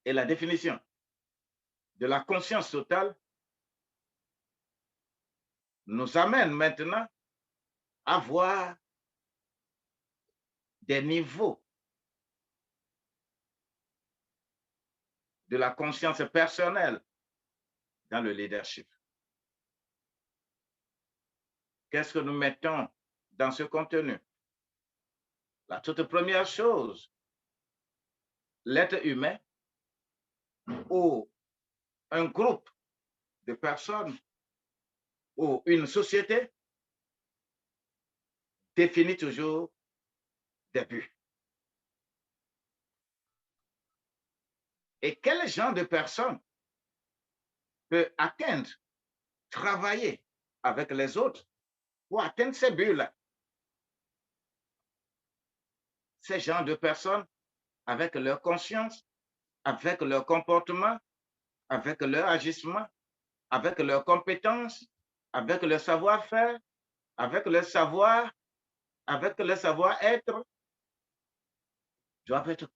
et la définition de la conscience totale nous amène maintenant à voir des niveaux de la conscience personnelle dans le leadership. Qu'est-ce que nous mettons dans ce contenu? La toute première chose, l'être humain ou un groupe de personnes ou une société définit toujours des buts. Et quel genre de personne peut atteindre, travailler avec les autres pour atteindre ces buts-là? Ces genres de personnes, avec leur conscience, avec leur comportement, avec leur agissement, avec leurs compétences, avec leur savoir-faire, avec leur savoir, avec leur savoir-être, doivent être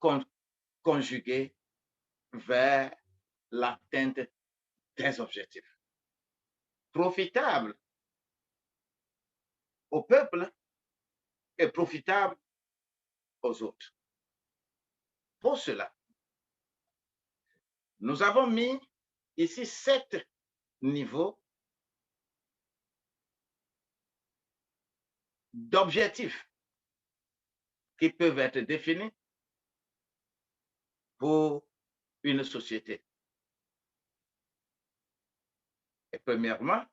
conjugués vers l'atteinte des objectifs. Profitable au peuple et profitable aux autres. Pour cela, nous avons mis ici 7 niveaux d'objectifs qui peuvent être définis pour une société. Et premièrement,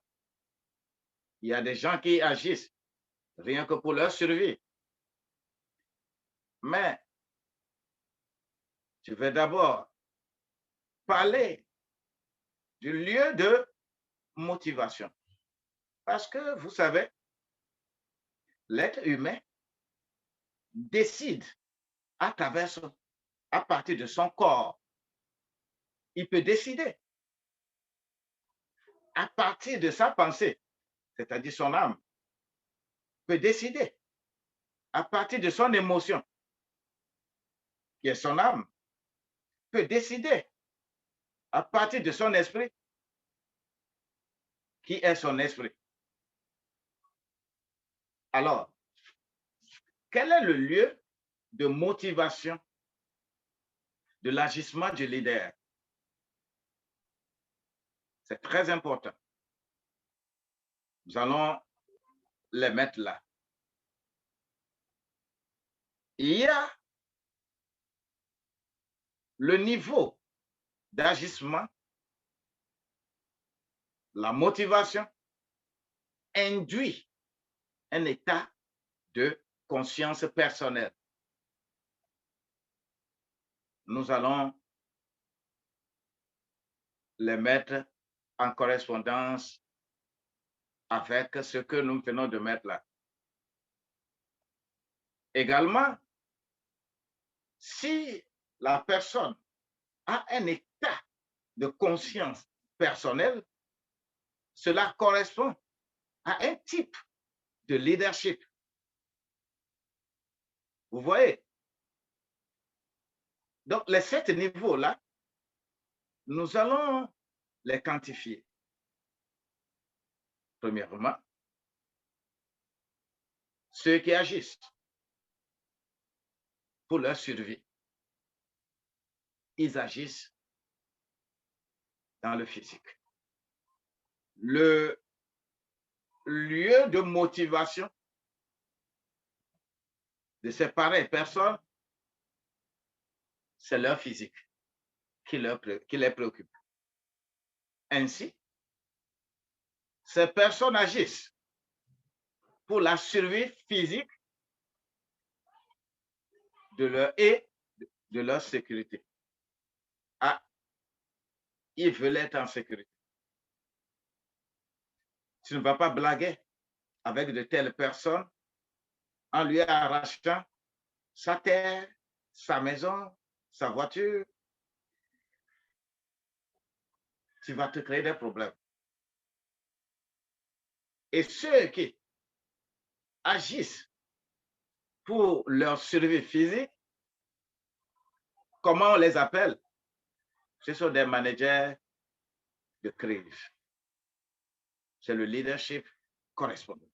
il y a des gens qui agissent rien que pour leur survie. Mais je vais d'abord parler du lieu de motivation. Parce que, vous savez, l'être humain décide à partir de son corps. Il peut décider à partir de sa pensée, c'est-à-dire son âme, peut décider à partir de son émotion, qui est son âme, peut décider à partir de son esprit, qui est son esprit. Alors, quel est le lieu de motivation de l'agissement du leader? C'est très important. Nous allons les mettre là. Il y a le niveau d'agissement, la motivation induit un état de conscience personnelle. Nous allons les mettre en correspondance avec ce que nous venons de mettre là. Également, si la personne a un état de conscience personnelle, cela correspond à un type de leadership. Vous voyez? Donc, les 7 niveaux-là, nous allons les quantifier. Premièrement, ceux qui agissent pour leur survie, ils agissent dans le physique. Le lieu de motivation de ces pareilles personnes, c'est leur physique qui les préoccupe. Ainsi, ces personnes agissent pour la survie physique de leur sécurité. Ah, ils veulent être en sécurité. Tu ne vas pas blaguer avec de telles personnes en lui arrachant sa terre, sa maison, sa voiture. Tu vas te créer des problèmes. Et ceux qui agissent pour leur survie physique, comment on les appelle? Ce sont des managers de crise. C'est le leadership correspondant.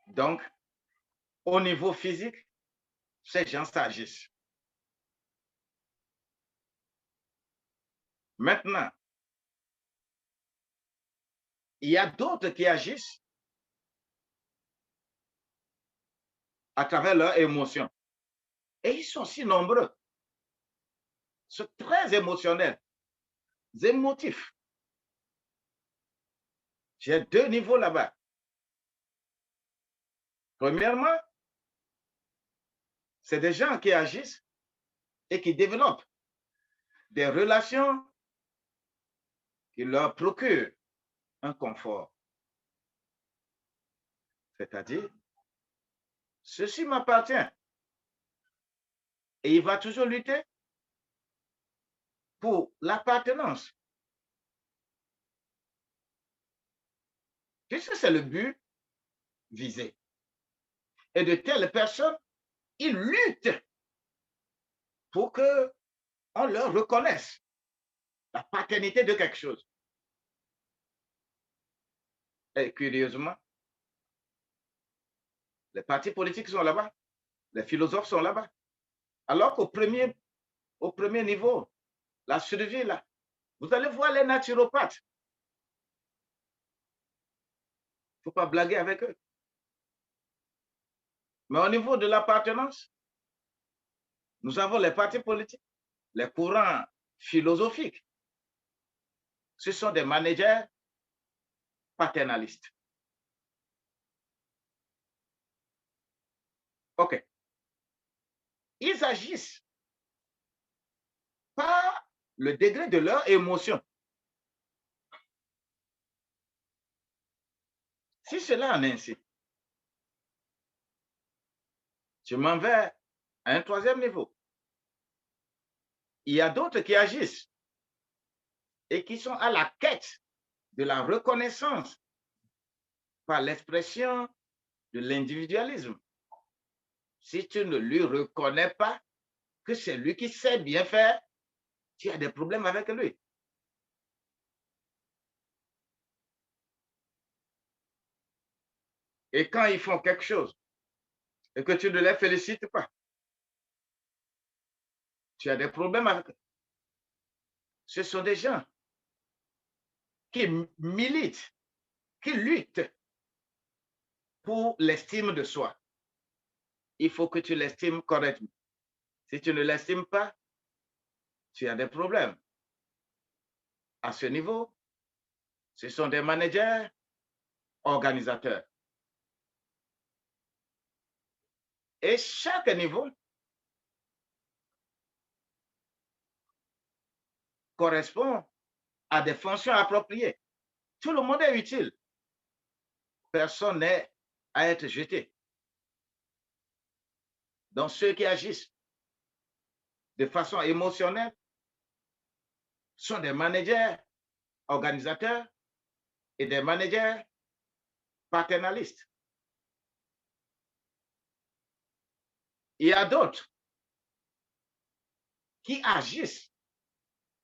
Donc, au niveau physique, ces gens s'agissent. Maintenant, il y a d'autres qui agissent à travers leurs émotions. Et ils sont si nombreux. Ils sont très émotionnels, émotifs. J'ai deux niveaux là-bas. Premièrement, c'est des gens qui agissent et qui développent des relations qui leur procurent un confort. C'est-à-dire, ceci m'appartient. Et il va toujours lutter pour l'appartenance. Puisque c'est le but visé. Et de telles personnes, ils luttent pour qu'on leur reconnaisse la paternité de quelque chose. Et curieusement, les partis politiques sont là-bas, les philosophes sont là-bas. Alors qu'au premier niveau, la survie, là, vous allez voir les naturopathes. Il ne faut pas blaguer avec eux. Mais au niveau de l'appartenance, nous avons les partis politiques, les courants philosophiques. Ce sont des managers paternalistes. OK. Ils agissent par le degré de leur émotion. Si cela en est ainsi, je m'en vais à un troisième niveau. Il y a d'autres qui agissent et qui sont à la quête de la reconnaissance par l'expression de l'individualisme. Si tu ne lui reconnais pas que c'est lui qui sait bien faire, tu as des problèmes avec lui. Et quand ils font quelque chose et que tu ne les félicites pas, tu as des problèmes avec eux. Ce sont des gens qui militent, qui luttent pour l'estime de soi. Il faut que tu l'estimes correctement. Si tu ne l'estimes pas, tu as des problèmes. À ce niveau, ce sont des managers organisateurs. Et chaque niveau correspond à des fonctions appropriées. Tout le monde est utile. Personne n'est à être jeté. Donc, ceux qui agissent de façon émotionnelle sont des managers organisateurs et des managers paternalistes. Il y a d'autres qui agissent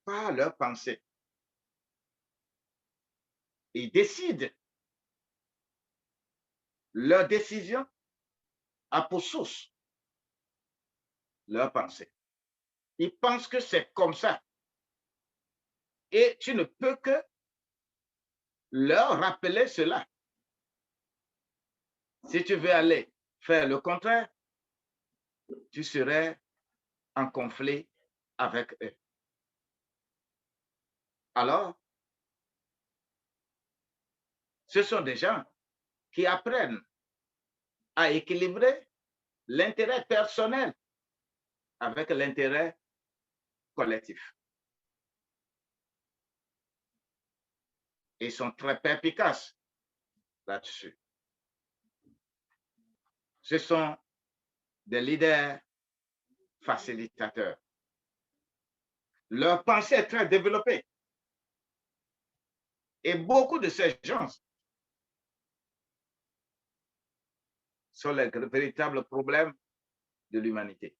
par leur pensée. Ils décident. Leur décision a pour source leur pensée. Ils pensent que c'est comme ça. Et tu ne peux que leur rappeler cela. Si tu veux aller faire le contraire, tu serais en conflit avec eux. Alors, ce sont des gens qui apprennent à équilibrer l'intérêt personnel avec l'intérêt collectif. Ils sont très perspicaces là-dessus. Ce sont des leaders facilitateurs. Leur pensée est très développée. Et beaucoup de ces gens sont les véritables problèmes de l'humanité.